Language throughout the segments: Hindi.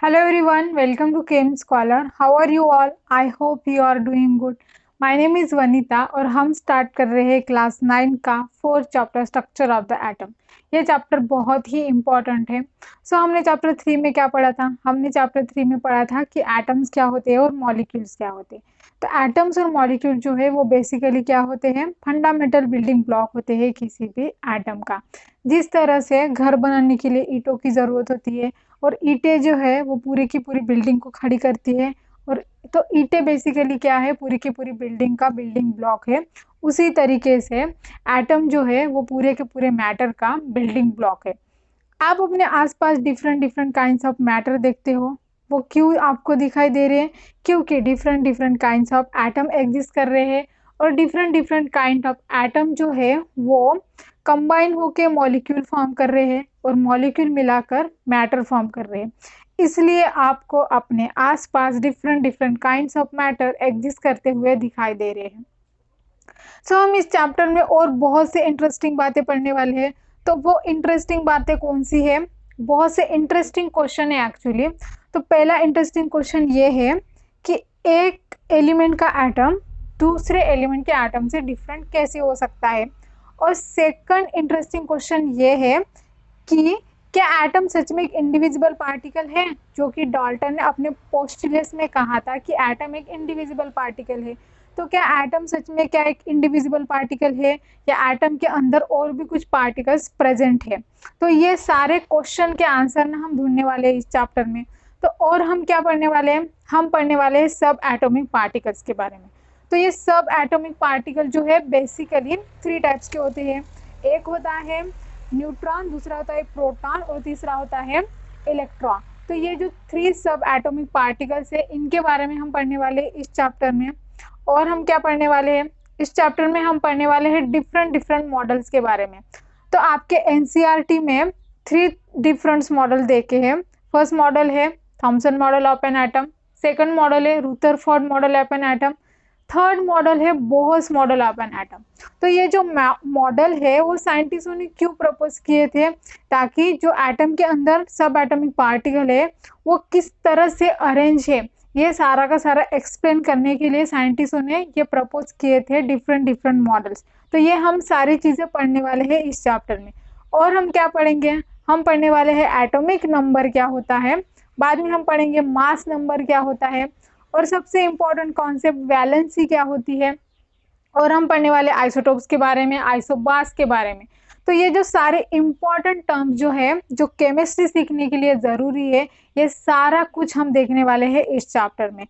Hello everyone, welcome to Chem Scholar. How are you all? I hope you are doing good. My name is Vanita और हम स्टार्ट कर रहे हैं क्लास 9 का fourth chapter structure of the atom. ये चैप्टर बहुत ही इम्पोर्टेंट है। हमने चैप्टर 3 में क्या पढ़ा था? हमने चैप्टर 3 में पढ़ा था कि एटम्स क्या होते हैं और मॉलिक्यूल्स क्या होते हैं। तो एटम्स और मॉलिक्यूल जो है वो बेसिकली क्या होते हैं? फंडामेंटल बिल्डिंग ब्लॉक होते हैं किसी भी एटम का। जिस तरह से घर बनाने के लिए ईंटों की ज़रूरत होती है और ईंटें जो है वो पूरी की पूरी बिल्डिंग को खड़ी करती है। और तो ईंटें बेसिकली क्या है? पूरी की पूरी बिल्डिंग का बिल्डिंग ब्लॉक है। उसी तरीके से एटम जो है वो पूरे के पूरे मैटर का बिल्डिंग ब्लॉक है। आप अपने आसपास different different kinds of matter देखते हो। वो क्यों आपको दिखाई दे रहे हैं? क्योंकि different different kinds of atom exist कर रहे हैं और different different kind of atom जो है वो कंबाइन होके मॉलिक्यूल फॉर्म कर रहे हैं और मॉलिक्यूल मिलाकर मैटर फॉर्म कर रहे हैं। इसलिए आपको अपने आसपास different different kinds of matter exist करते हुए दिखाई दे रहे हैं। हम इस चैप्टर में और बहुत से इंटरेस्टिंग बातें पढ़ने वाले हैं। तो वो इंटरेस्टिंग बातें कौन सी है? बहुत से इंटरेस्टिंग क्वेश्चन है एक्चुअली। तो पहला इंटरेस्टिंग क्वेश्चन ये है कि एक एलिमेंट का एटम दूसरे एलिमेंट के एटम से डिफरेंट कैसे हो सकता है। और सेकंड इंटरेस्टिंग क्वेश्चन ये है कि क्या एटम सच में एक इंडिविजिबल पार्टिकल है, जो कि डाल्टन ने अपने पोस्टुलेट्स में कहा था कि एटम एक इंडिविजिबल पार्टिकल है। तो क्या एटम सच में क्या एक इंडिविजिबल पार्टिकल है या एटम के अंदर और भी कुछ पार्टिकल्स प्रेजेंट है? तो ये सारे क्वेश्चन के आंसर ना हम ढूंढने वाले हैं इस चैप्टर में। तो और हम क्या पढ़ने वाले हैं? हम पढ़ने वाले हैं सब एटॉमिक पार्टिकल्स के बारे में। तो ये सब एटॉमिक पार्टिकल जो है बेसिकली 3 टाइप्स के होते हैं। एक होता है न्यूट्रॉन, दूसरा होता है प्रोटॉन और तीसरा होता है इलेक्ट्रॉन। तो ये जो 3 सब एटॉमिक पार्टिकल्स है इनके बारे में हम पढ़ने वाले हैं इस चैप्टर में। और हम क्या पढ़ने वाले हैं इस चैप्टर में? हम पढ़ने वाले हैं डिफरेंट डिफरेंट मॉडल्स के बारे में। तो आपके एनसीईआरटी में 3 डिफरेंट मॉडल देखे हैं। फर्स्ट मॉडल है Thomson model of an atom, second model है Rutherford model of an atom, third model है Bohr's model of an atom. तो ये जो मॉडल है वो साइंटिस्टों ने क्यों प्रपोज किए थे? ताकि जो एटम के अंदर सब एटॉमिक पार्टिकल है वो किस तरह से अरेंज है, ये सारा का सारा एक्सप्लेन करने के लिए साइंटिस्टों ने ये प्रपोज किए थे डिफरेंट डिफरेंट मॉडल्स। तो ये हम सारी चीज़ें पढ़ने वाले हैं इस चैप्टर में। और हम क्या पढ़ेंगे? हम पढ़ने वाले हैं एटॉमिक नंबर क्या होता है, बाद में हम पढ़ेंगे मास नंबर क्या होता है, और सबसे इम्पोर्टेंट कॉन्सेप्ट वैलेंसी क्या होती है, और हम पढ़ने वाले आइसोटोप्स के बारे में, आइसोबार्स के बारे में। तो ये जो सारे इम्पोर्टेंट टर्म्स जो है जो केमिस्ट्री सीखने के लिए ज़रूरी है, ये सारा कुछ हम देखने वाले हैं इस चैप्टर में।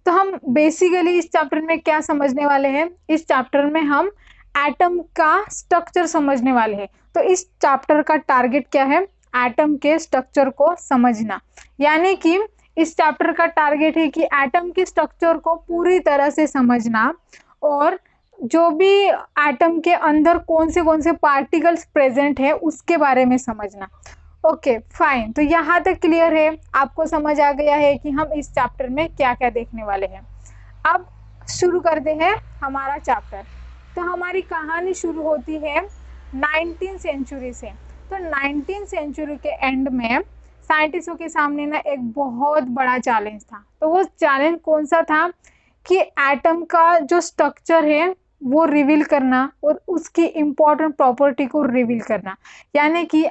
तो हम बेसिकली इस चैप्टर में क्या समझने वाले हैं? इस चैप्टर में हम एटम का स्ट्रक्चर समझने वाले हैं। तो इस चैप्टर का टारगेट क्या है? एटम के स्ट्रक्चर को समझना। यानी कि इस चैप्टर का टारगेट है कि एटम के स्ट्रक्चर को पूरी तरह से समझना और जो भी एटम के अंदर कौन से पार्टिकल्स प्रेजेंट है उसके बारे में समझना। ओके फाइन, तो यहाँ तक क्लियर है? आपको समझ आ गया है कि हम इस चैप्टर में क्या क्या देखने वाले हैं। अब शुरू करते हैं हमारा चैप्टर। तो हमारी कहानी शुरू होती है 19th सेंचुरी से। तो 19th सेंचुरी के एंड में साइंटिस्टों के सामने ना एक बहुत बड़ा चैलेंज था। तो वो चैलेंज कौन सा था? कि एटम का जो स्ट्रक्चर है वो रिवील करना और उसकी इम्पोर्टेंट प्रॉपर्टी को रिवील करना। यानी कि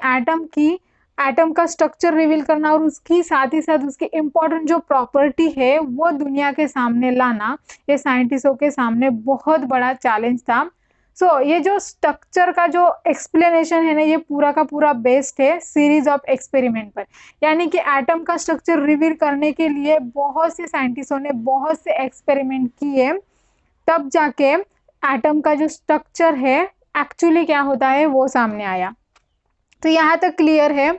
एटम का स्ट्रक्चर रिवील करना और उसकी साथ ही साथ उसकी इम्पोर्टेंट जो प्रॉपर्टी है वो दुनिया के सामने लाना, ये साइंटिस्टों के सामने बहुत बड़ा चैलेंज था। ये जो स्ट्रक्चर का जो एक्सप्लेनेशन है ना, ये पूरा का पूरा बेस्ड है सीरीज ऑफ एक्सपेरिमेंट पर। यानी कि एटम का स्ट्रक्चर रिवील करने के लिए बहुत से साइंटिस्टों ने बहुत से एक्सपेरिमेंट किए, तब जाके एटम का जो स्ट्रक्चर है एक्चुअली क्या होता है वो सामने आया। तो यहाँ तक क्लियर है।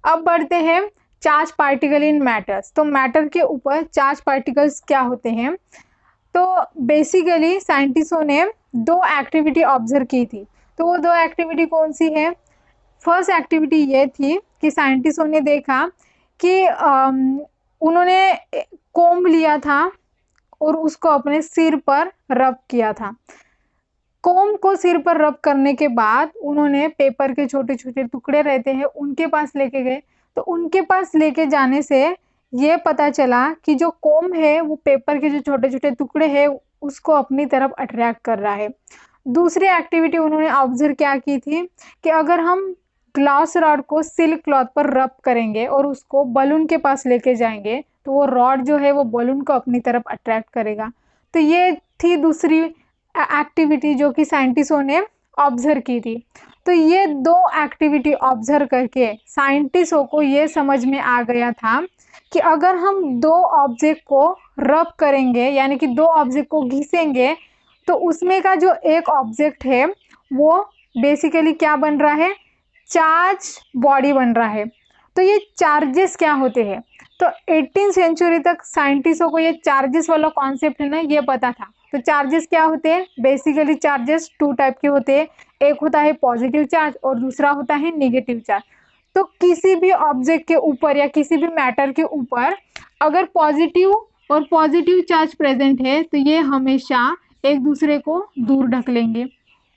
अब बढ़ते हैं चार्ज पार्टिकल इन मैटर्स। तो मैटर के ऊपर चार्ज पार्टिकल्स क्या होते हैं? तो बेसिकली साइंटिस्टों ने 2 एक्टिविटी ऑब्जर्व की थी। तो वो 2 एक्टिविटी कौन सी है? फर्स्ट एक्टिविटी ये थी कि साइंटिस्टों ने देखा कि उन्होंने कोम्ब लिया था और उसको अपने सिर पर रब किया था। कोम्ब को सिर पर रब करने के बाद उन्होंने पेपर के छोटे छोटे टुकड़े रहते हैं उनके पास लेके गए। तो उनके पास लेके जाने से ये पता चला कि जो कोम है वो पेपर के जो छोटे छोटे टुकड़े हैं उसको अपनी तरफ अट्रैक्ट कर रहा है। दूसरी एक्टिविटी उन्होंने ऑब्जर्व क्या की थी कि अगर हम ग्लास रॉड को सिल्क क्लॉथ पर रब करेंगे और उसको बलून के पास लेके जाएंगे तो वो रॉड जो है वो बलून को अपनी तरफ अट्रैक्ट करेगा। तो ये थी दूसरी एक्टिविटी जो कि साइंटिस्टों ने ऑब्जर्व की थी। तो ये दो एक्टिविटी ऑब्जर्व करके साइंटिस्टों को ये समझ में आ गया था कि अगर हम दो ऑब्जेक्ट को रब करेंगे यानी कि दो ऑब्जेक्ट को घिसेंगे तो उसमें का जो एक ऑब्जेक्ट है वो बेसिकली क्या बन रहा है, चार्ज बॉडी बन रहा है। तो ये चार्जेस क्या होते हैं, तो 18वीं सेंचुरी तक साइंटिस्टों को ये चार्जेस वाला कॉन्सेप्ट है ना ये पता था। तो चार्जेस क्या होते हैं, बेसिकली चार्जेस टू टाइप के होते हैं, एक होता है पॉजिटिव चार्ज और दूसरा होता है नेगेटिव चार्ज। तो किसी भी ऑब्जेक्ट के ऊपर या किसी भी मैटर के ऊपर अगर पॉजिटिव और पॉजिटिव चार्ज प्रेजेंट है तो ये हमेशा एक दूसरे को दूर ढकेलेंगे।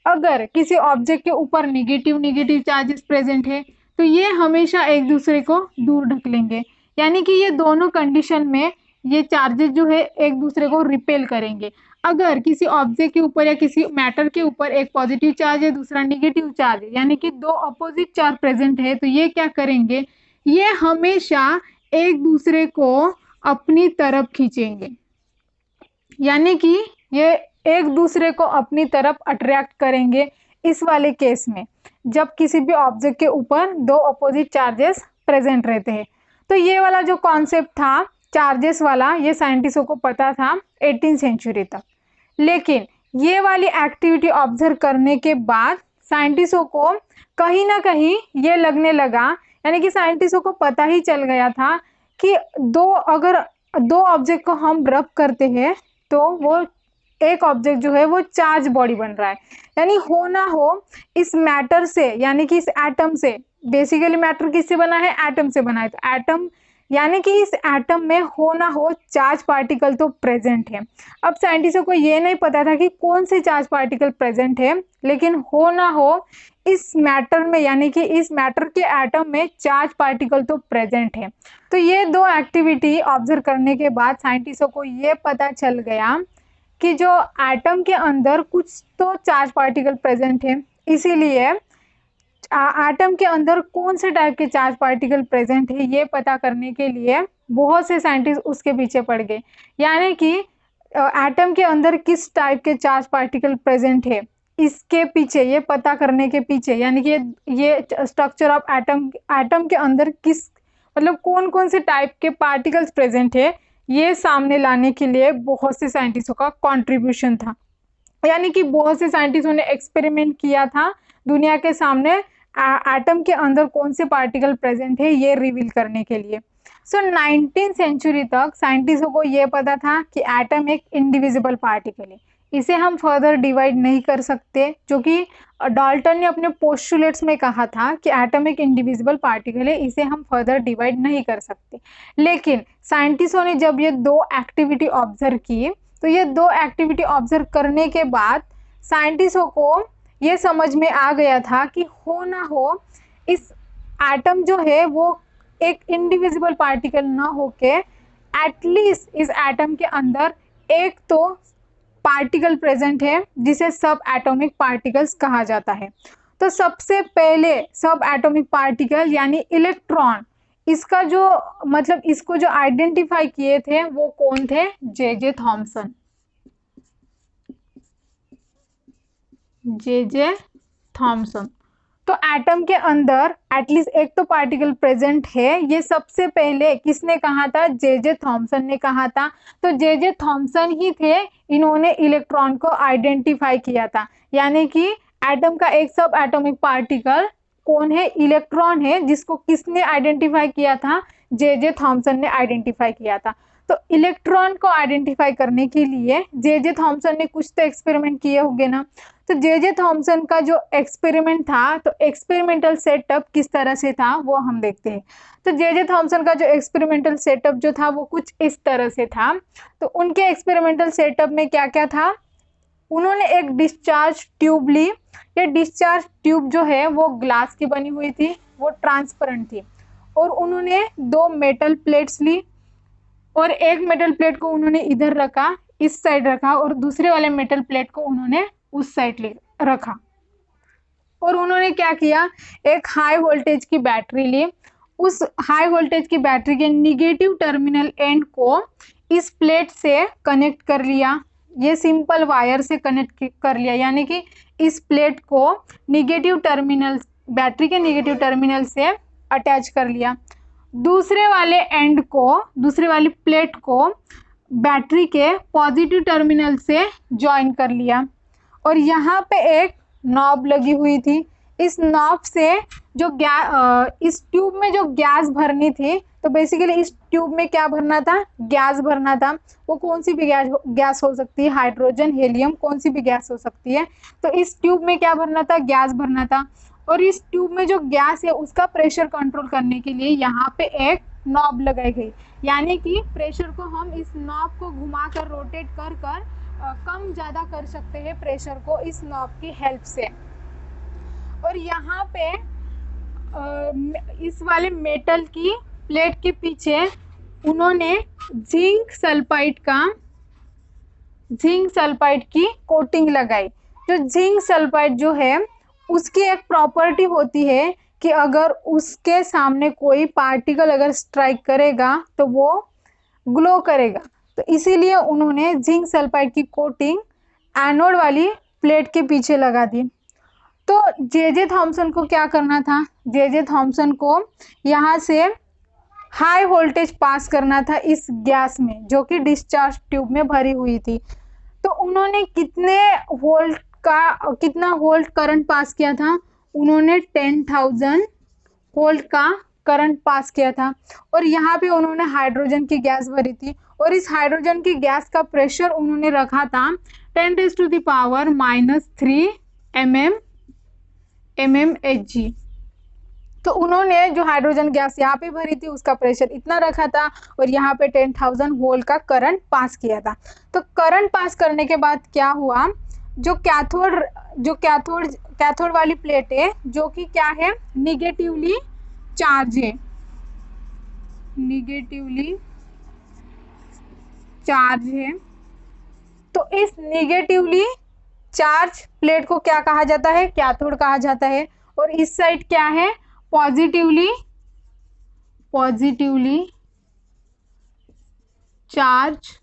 अगर किसी ऑब्जेक्ट के ऊपर नेगेटिव चार्जेस प्रेजेंट है तो ये हमेशा एक दूसरे को दूर ढकेलेंगे। यानी कि ये दोनों कंडीशन में ये चार्जेस जो है एक दूसरे को रिपेल करेंगे। अगर किसी ऑब्जेक्ट के ऊपर या किसी मैटर के ऊपर एक पॉजिटिव चार्ज है दूसरा नेगेटिव चार्ज है यानी कि दो अपोजिट चार्ज प्रेजेंट है तो ये क्या करेंगे, ये हमेशा एक दूसरे को अपनी तरफ खींचेंगे। यानी कि ये एक दूसरे को अपनी तरफ अट्रैक्ट करेंगे इस वाले केस में जब किसी भी ऑब्जेक्ट के ऊपर दो अपोजिट चार्जेस प्रेजेंट रहते हैं। तो ये वाला जो कॉन्सेप्ट था चार्जेस वाला ये साइंटिस्टों को पता था 18वीं सेंचुरी तक। लेकिन ये वाली एक्टिविटी ऑब्जर्व करने के बाद साइंटिस्टों को कहीं ना कहीं ये लगने लगा, यानी कि साइंटिस्टों को पता ही चल गया था कि अगर दो ऑब्जेक्ट को हम रब करते हैं तो वो एक ऑब्जेक्ट जो है वो चार्ज बॉडी बन रहा है। यानी हो ना हो इस मैटर से यानी कि इस एटम से, बेसिकली मैटर किससे बना है, एटम से बना है। तो एटम यानी कि इस एटम में हो ना हो चार्ज पार्टिकल तो प्रेजेंट है। अब साइंटिस्टों को ये नहीं पता था कि कौन से चार्ज पार्टिकल प्रेजेंट है, लेकिन हो ना हो इस मैटर में यानी कि इस मैटर के एटम में चार्ज पार्टिकल तो प्रेजेंट है। तो ये दो एक्टिविटी ऑब्जर्व करने के बाद साइंटिस्टों को ये पता चल गया कि जो एटम के अंदर कुछ तो चार्ज पार्टिकल प्रेजेंट है। इसीलिए एटम के अंदर कौन से टाइप के चार्ज पार्टिकल प्रेजेंट है ये पता करने के लिए बहुत से साइंटिस्ट उसके पीछे पड़ गए। यानी कि एटम के अंदर किस टाइप के चार्ज पार्टिकल प्रेजेंट है इसके पीछे, ये पता करने के पीछे, यानी कि ये स्ट्रक्चर ऑफ एटम के अंदर किस मतलब कौन कौन से टाइप के पार्टिकल्स प्रेजेंट है ये सामने लाने के लिए बहुत से साइंटिस्टों का कंट्रीब्यूशन था। यानी कि बहुत से साइंटिस्टों ने एक्सपेरिमेंट किया था दुनिया के सामने एटम के अंदर कौन से पार्टिकल प्रेजेंट है ये रिवील करने के लिए। सो 19वीं सेंचुरी तक साइंटिस्टों को ये पता था कि एटम एक इंडिविजिबल पार्टिकल है, इसे हम फर्दर डिवाइड नहीं कर सकते, जो कि डाल्टन ने अपने पोस्टुलेट्स में कहा था कि एटम एक इंडिविजिबल पार्टिकल है, इसे हम फर्दर डिवाइड नहीं कर सकते। लेकिन साइंटिस्टों ने जब ये दो एक्टिविटी ऑब्जर्व की तो ये दो एक्टिविटी ऑब्जर्व करने के बाद साइंटिस्टों को ये समझ में आ गया था कि हो ना हो इस एटम जो है वो एक इंडिविजिबल पार्टिकल ना होके एटलीस्ट इस एटम के अंदर एक तो पार्टिकल प्रेजेंट है जिसे सब एटॉमिक पार्टिकल्स कहा जाता है। तो सबसे पहले सब एटॉमिक पार्टिकल यानी इलेक्ट्रॉन, इसका जो मतलब इसको जो आइडेंटिफाई किए थे वो कौन थे, जे थॉमसन। J Thomson. तो एटम के अंदर एटलीस्ट एक तो पार्टिकल प्रेजेंट है, ये सबसे पहले किसने कहा था, जे थॉमसन ने कहा था। तो जे थॉमसन ही थे, इन्होंने इलेक्ट्रॉन को आइडेंटिफाई किया था। यानी कि एटम का एक सब एटॉमिक पार्टिकल कौन है, इलेक्ट्रॉन है, जिसको किसने आइडेंटिफाई किया था, जे थॉमसन ने आइडेंटिफाई किया था। तो इलेक्ट्रॉन को आइडेंटिफाई करने के लिए जे थॉमसन ने कुछ तो एक्सपेरिमेंट किए होंगे ना। तो जे थॉमसन का जो एक्सपेरिमेंट था, तो एक्सपेरिमेंटल सेटअप किस तरह से था वो हम देखते हैं। तो जे थॉमसन का जो एक्सपेरिमेंटल सेटअप जो था वो कुछ इस तरह से था। तो उनके एक्सपेरिमेंटल सेटअप में क्या क्या था, उन्होंने एक डिस्चार्ज ट्यूब ली। ये डिस्चार्ज ट्यूब जो है वो ग्लास की बनी हुई थी, वो ट्रांसपेरेंट थी, और उन्होंने दो मेटल प्लेट्स ली और एक मेटल प्लेट को उन्होंने इधर रखा, इस साइड रखा, और दूसरे वाले मेटल प्लेट को उन्होंने उस साइड रखा। और उन्होंने क्या किया, एक हाई वोल्टेज की बैटरी ली, उस हाई वोल्टेज की बैटरी के निगेटिव टर्मिनल एंड को इस प्लेट से कनेक्ट कर लिया, ये सिंपल वायर से कनेक्ट कर लिया, यानी कि इस प्लेट को निगेटिव टर्मिनल, बैटरी के निगेटिव टर्मिनल से अटैच कर लिया। दूसरे वाले एंड को, दूसरे वाली प्लेट को बैटरी के पॉजिटिव टर्मिनल से ज्वाइन कर लिया। और यहाँ पे एक नॉब लगी हुई थी, इस नॉब से जो इस ट्यूब में जो गैस भरनी थी, तो बेसिकली इस ट्यूब में क्या भरना था, गैस भरना था। वो कौन सी भी गैस हो सकती है, हाइड्रोजन, हीलियम, कौन सी भी गैस हो सकती है। तो इस ट्यूब में क्या भरना था, गैस भरना था। और इस ट्यूब में जो गैस है उसका प्रेशर कंट्रोल करने के लिए यहाँ पे एक नॉब लगाई गई, यानी कि प्रेशर को हम इस नॉब को घुमाकर, रोटेट कर कर कम ज़्यादा कर सकते हैं प्रेशर को इस नॉब की हेल्प से। और यहाँ पे इस वाले मेटल की प्लेट के पीछे उन्होंने जिंक सल्फाइड की कोटिंग लगाई। जो जिंक सल्फाइड जो है उसकी एक प्रॉपर्टी होती है कि अगर उसके सामने कोई पार्टिकल अगर स्ट्राइक करेगा तो वो ग्लो करेगा। तो इसीलिए उन्होंने जिंक सल्फाइड की कोटिंग एनोड वाली प्लेट के पीछे लगा दी। तो जे थॉमसन को क्या करना था, जे थॉमसन को यहाँ से हाई वोल्टेज पास करना था इस गैस में जो कि डिस्चार्ज ट्यूब में भरी हुई थी। तो उन्होंने कितना वोल्ट करंट पास किया था, उन्होंने 10,000 वोल्ट का करंट पास किया था। और यहाँ पे उन्होंने हाइड्रोजन की गैस भरी थी, और इस हाइड्रोजन की गैस का प्रेशर उन्होंने रखा था 10⁻³ mmHg। तो उन्होंने जो हाइड्रोजन गैस यहाँ पे भरी थी उसका प्रेशर इतना रखा था, और यहाँ पे 10,000 वोल्ट का करंट पास किया था। तो करंट पास करने के बाद क्या हुआ, जो कैथोड वाली प्लेट है जो कि क्या है, निगेटिवली चार्ज है, तो इस निगेटिवली चार्ज प्लेट को क्या कहा जाता है, कैथोड कहा जाता है। और इस साइड क्या है, पॉजिटिवली चार्ज,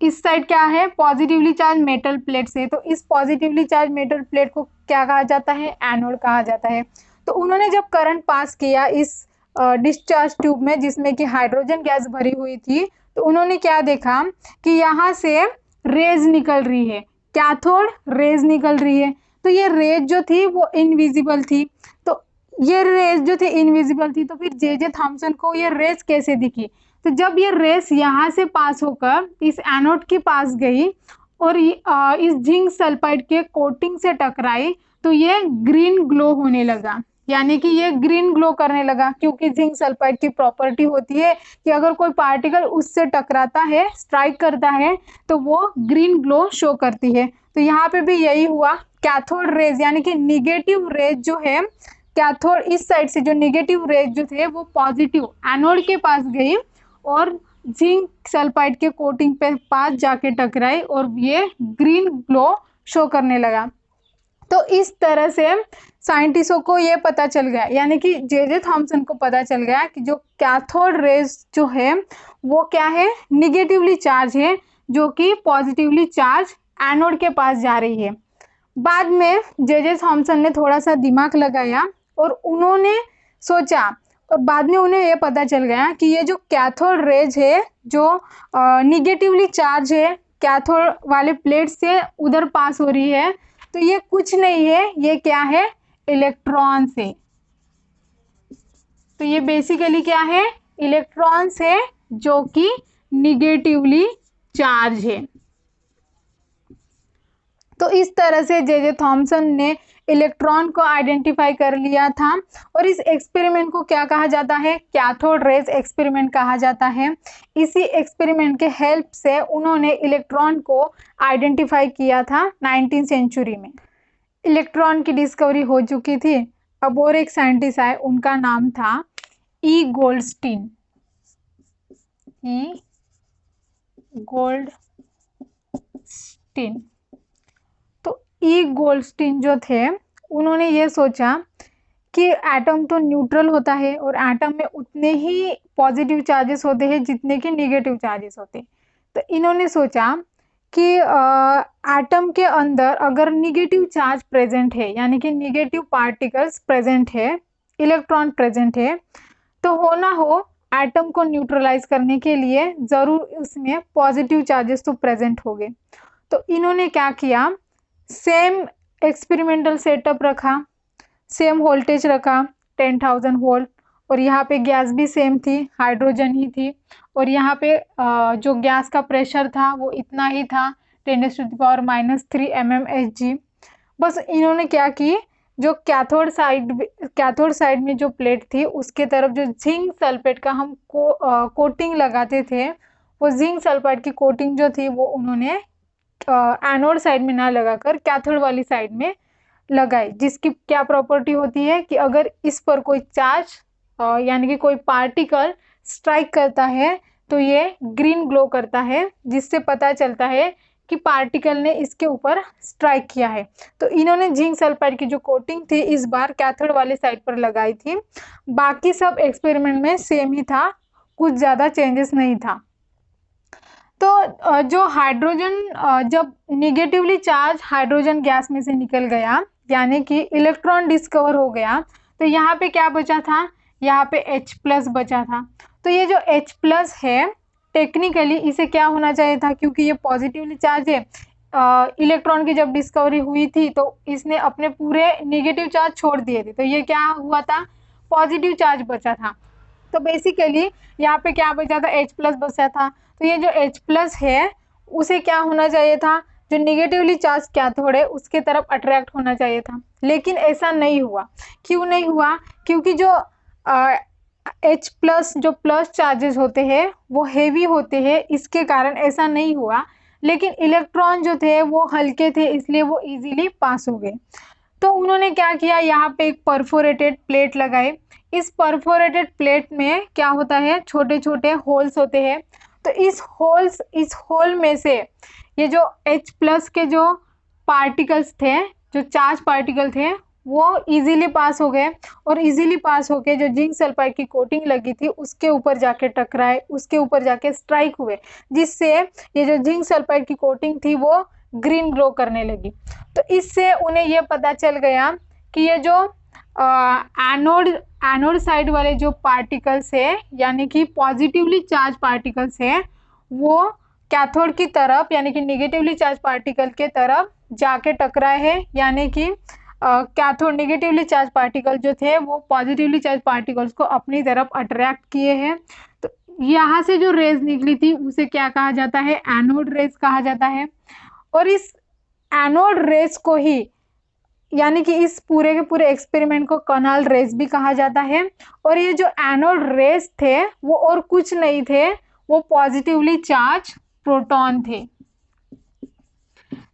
इस साइड क्या है, पॉजिटिवली चार्ज मेटल प्लेट से। तो इस पॉजिटिवली चार्ज मेटल प्लेट को क्या कहा जाता है, एनोड कहा जाता है। तो उन्होंने जब करंट पास किया इस डिस्चार्ज ट्यूब में जिसमें कि हाइड्रोजन गैस भरी हुई थी, तो उन्होंने क्या देखा कि यहाँ से रेज निकल रही है, कैथोड रेज निकल रही है। तो ये रेज जो थी वो इनविजिबल थी। तो ये रेज जो थी इनविजिबल थी, तो फिर जे थॉमसन को ये रेज कैसे दिखी, तो जब ये रेस यहाँ से पास होकर इस एनोड के पास गई और इस जिंक सल्फाइड के कोटिंग से टकराई, तो ये ग्रीन ग्लो होने लगा, यानी कि ये ग्रीन ग्लो करने लगा, क्योंकि जिंक सल्फाइड की प्रॉपर्टी होती है कि अगर कोई पार्टिकल उससे टकराता है, स्ट्राइक करता है, तो वो ग्रीन ग्लो शो करती है। तो यहाँ पे भी यही हुआ, कैथोड रेज यानी कि निगेटिव रेज जो है, कैथोड इस साइड से जो निगेटिव रेज जो थे वो पॉजिटिव एनोड के पास गई और जिंक सल्फाइड के कोटिंग पे पास जाके टकराई और ये ग्रीन ग्लो शो करने लगा। तो इस तरह से साइंटिस्टों को ये पता चल गया, यानी कि जे थॉमसन को पता चल गया कि जो कैथोड रेज जो है वो क्या है, निगेटिवली चार्ज है, जो कि पॉजिटिवली चार्ज एनोड के पास जा रही है। बाद में जे थॉमसन ने थोड़ा सा दिमाग लगाया और उन्होंने सोचा, और बाद में उन्हें ये पता चल गया कि ये जो कैथोड रेज है जो निगेटिवली चार्ज है, कैथोड वाले प्लेट से उधर पास हो रही है, तो ये कुछ नहीं है, ये क्या है, इलेक्ट्रॉन्स है। तो ये बेसिकली क्या है, इलेक्ट्रॉन्स है जो कि निगेटिवली चार्ज है। तो इस तरह से जे थॉमसन ने इलेक्ट्रॉन को आइडेंटिफाई कर लिया था, और इस एक्सपेरिमेंट को क्या कहा जाता है, कैथोड रेज एक्सपेरिमेंट कहा जाता है। इसी एक्सपेरिमेंट के हेल्प से उन्होंने इलेक्ट्रॉन को आइडेंटिफाई किया था 19वीं सेंचुरी में। इलेक्ट्रॉन की डिस्कवरी हो चुकी थी, अब और एक साइंटिस्ट आए, उनका नाम था ई गोल्डस्टीन। ई गोल्डस्टीन। तो ई गोल्डस्टीन जो थे उन्होंने ये सोचा कि एटम तो न्यूट्रल होता है और एटम में उतने ही पॉजिटिव चार्जेस होते हैं जितने कि नेगेटिव चार्जेस होते हैं। तो इन्होंने सोचा कि एटम के अंदर अगर निगेटिव चार्ज प्रेजेंट है यानी कि निगेटिव पार्टिकल्स प्रेजेंट है, इलेक्ट्रॉन प्रेजेंट है, तो हो ना हो एटम को न्यूट्रलाइज करने के लिए जरूर उसमें पॉजिटिव चार्जेस तो प्रेजेंट हो गए। तो इन्होंने क्या किया, सेम एक्सपेरिमेंटल सेटअप रखा, सेम वोल्टेज रखा 10,000 वोल्ट, और यहाँ पे गैस भी सेम थी, हाइड्रोजन ही थी, और यहाँ पे जो गैस का प्रेशर था वो इतना ही था 10⁻³ mmHg। बस इन्होंने क्या की, जो कैथोड साइड में जो प्लेट थी उसके तरफ जो जिंक सल्फेट का हम कोटिंग लगाते थे, वो जिंक सल्फेट की कोटिंग जो थी वो उन्होंने एनोड साइड में ना लगाकर कैथोड वाली साइड में लगाई, जिसकी क्या प्रॉपर्टी होती है कि अगर इस पर कोई चार्ज यानी कि कोई पार्टिकल स्ट्राइक करता है तो ये ग्रीन ग्लो करता है, जिससे पता चलता है कि पार्टिकल ने इसके ऊपर स्ट्राइक किया है। तो इन्होंने जिंक सल्फाइड की जो कोटिंग थी इस बार कैथोड वाली साइड पर लगाई थी। बाकी सब एक्सपेरिमेंट में सेम ही था, कुछ ज़्यादा चेंजेस नहीं था। तो जो हाइड्रोजन जब निगेटिवली चार्ज हाइड्रोजन गैस में से निकल गया यानी कि इलेक्ट्रॉन डिस्कवर हो गया, तो यहाँ पे क्या बचा था, यहाँ पे H+ बचा था। तो ये जो H+ है टेक्निकली इसे क्या होना चाहिए था, क्योंकि ये पॉजिटिवली चार्ज है, इलेक्ट्रॉन की जब डिस्कवरी हुई थी तो इसने अपने पूरे नेगेटिव चार्ज छोड़ दिए थे, तो ये क्या हुआ था, पॉजिटिव चार्ज बचा था। तो बेसिकली यहाँ पे क्या बचा था, H+ बचा था। तो ये जो H+ है उसे क्या होना चाहिए था, जो निगेटिवली चार्ज कैथोड है उसके तरफ अट्रैक्ट होना चाहिए था, लेकिन ऐसा नहीं हुआ। क्यों नहीं हुआ, क्योंकि जो H+ जो प्लस चार्जेस होते हैं वो हेवी होते हैं, इसके कारण ऐसा नहीं हुआ। लेकिन इलेक्ट्रॉन जो थे वो हल्के थे, इसलिए वो इजीली पास हो गए। तो उन्होंने क्या किया, यहाँ पे एक परफोरेटेड प्लेट लगाई। इस परफोरेटेड प्लेट में क्या होता है, छोटे छोटे होल्स होते हैं। तो इस होल में से ये जो H+ के जो पार्टिकल्स थे, जो चार्ज पार्टिकल थे, वो इजीली पास हो गए, और इजीली पास होके जो जिंक सल्फाइड की कोटिंग लगी थी उसके ऊपर जाके टकराए, उसके ऊपर जाके स्ट्राइक हुए, जिससे ये जो जिंक सल्फाइड की कोटिंग थी वो ग्रीन ग्लो करने लगी। तो इससे उन्हें ये पता चल गया कि ये जो एनोड साइड वाले जो पार्टिकल्स है यानी कि पॉजिटिवली चार्ज पार्टिकल्स है, वो कैथोड की तरफ यानी कि निगेटिवली चार्ज पार्टिकल के तरफ जाके टकराए हैं, यानी कि कैथोड निगेटिवली चार्ज पार्टिकल जो थे वो पॉजिटिवली चार्ज पार्टिकल्स को अपनी तरफ अट्रैक्ट किए हैं। तो यहाँ से जो रेज निकली थी उसे क्या कहा जाता है, एनोड रेज कहा जाता है। और इस एनोड रेज को ही यानी कि इस पूरे के पूरे एक्सपेरिमेंट को कनाल रेज भी कहा जाता है। और ये जो एनोड रेज थे वो और कुछ नहीं थे, वो पॉजिटिवली चार्ज प्रोटॉन थे।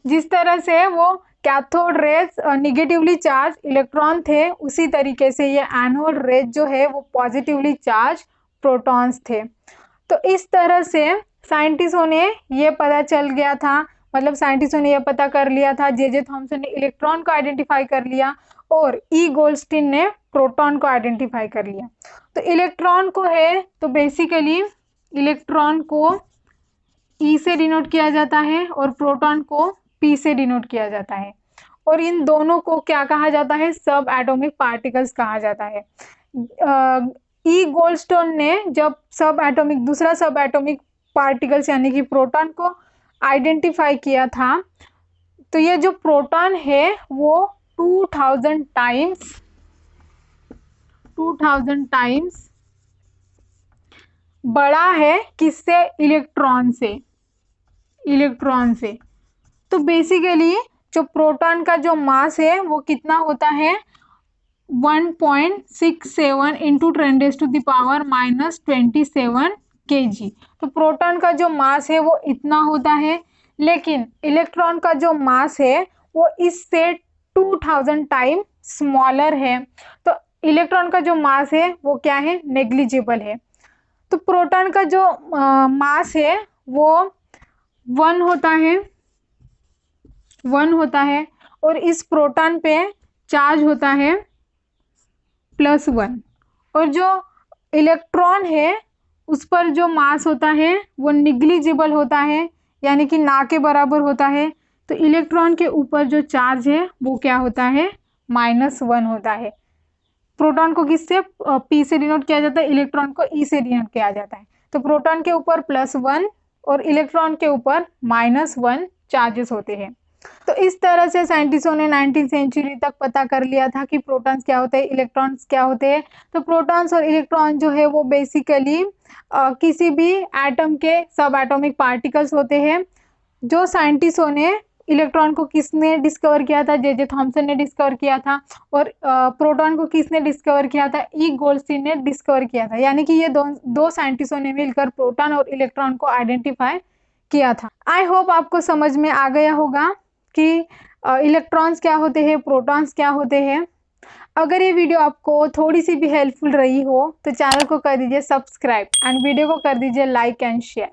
जिस तरह से वो cathode rays negatively charge electron थे, उसी तरीके से ये एनोड रेज जो है वो पॉजिटिवली चार्ज प्रोटॉन्स थे। तो इस तरह से साइंटिस्टों ने ये पता चल गया था, मतलब साइंटिस्टों ने ये पता कर लिया था, जे थॉमसन ने इलेक्ट्रॉन को आइडेंटिफाई कर लिया और ई गोल्डस्टीन ने प्रोटॉन को आइडेंटिफाई कर लिया। तो इलेक्ट्रॉन को है तो बेसिकली इलेक्ट्रॉन को ई से डिनोट किया जाता है और प्रोटॉन को पी से डिनोट किया जाता है, और इन दोनों को क्या कहा जाता है, सब एटॉमिक पार्टिकल्स कहा जाता है। ई गोल्डस्टोन ने जब दूसरा सब एटॉमिक पार्टिकल्स यानी कि प्रोटॉन को आइडेंटिफाई किया था, तो ये जो प्रोटॉन है वो 2000 टाइम्स बड़ा है किससे, इलेक्ट्रॉन से। तो बेसिकली जो प्रोटॉन का जो मास है वो कितना होता है, 1.67 इंटू 10⁻⁻27 kg। तो प्रोटॉन का जो मास है वो इतना होता है, लेकिन इलेक्ट्रॉन का जो मास है वो इससे 2000 टाइम स्मॉलर है। तो इलेक्ट्रॉन का जो मास है वो क्या है, नेग्लिजिबल है। तो प्रोटॉन का जो मास है वो 1 होता है और इस प्रोटॉन पे चार्ज होता है +1, और जो इलेक्ट्रॉन है उस पर जो मास होता है वो निग्लिजिबल होता है, यानी कि ना के बराबर होता है। तो इलेक्ट्रॉन के ऊपर जो चार्ज है वो क्या होता है, -1 होता है। प्रोटॉन को किससे P से डिनोट किया जाता है, इलेक्ट्रॉन को E से डिनोट किया जाता है। तो प्रोटॉन के ऊपर +1 और इलेक्ट्रॉन के ऊपर -1 चार्जेस होते हैं। तो इस तरह से साइंटिस्टों ने 19वीं सेंचुरी तक पता कर लिया था कि प्रोटॉन्स क्या होते हैं, इलेक्ट्रॉन्स क्या होते हैं। तो प्रोटॉन्स और इलेक्ट्रॉन जो है वो बेसिकली किसी भी एटम के सब एटॉमिक पार्टिकल्स होते हैं। जो साइंटिस्टों ने इलेक्ट्रॉन को किसने डिस्कवर किया था, जे थॉमसन ने डिस्कवर किया था, और प्रोटॉन को किसने डिस्कवर किया था, ई गोल्डस्टीन ने डिस्कवर किया था। यानी कि ये दो साइंटिस्टों ने मिलकर प्रोटॉन और इलेक्ट्रॉन को आइडेंटिफाई किया था। आई होप आपको समझ में आ गया होगा कि इलेक्ट्रॉन्स क्या होते हैं, प्रोटॉन्स क्या होते हैं। अगर ये वीडियो आपको थोड़ी सी भी हेल्पफुल रही हो तो चैनल को कर दीजिए सब्सक्राइब एंड वीडियो को कर दीजिए लाइक एंड शेयर।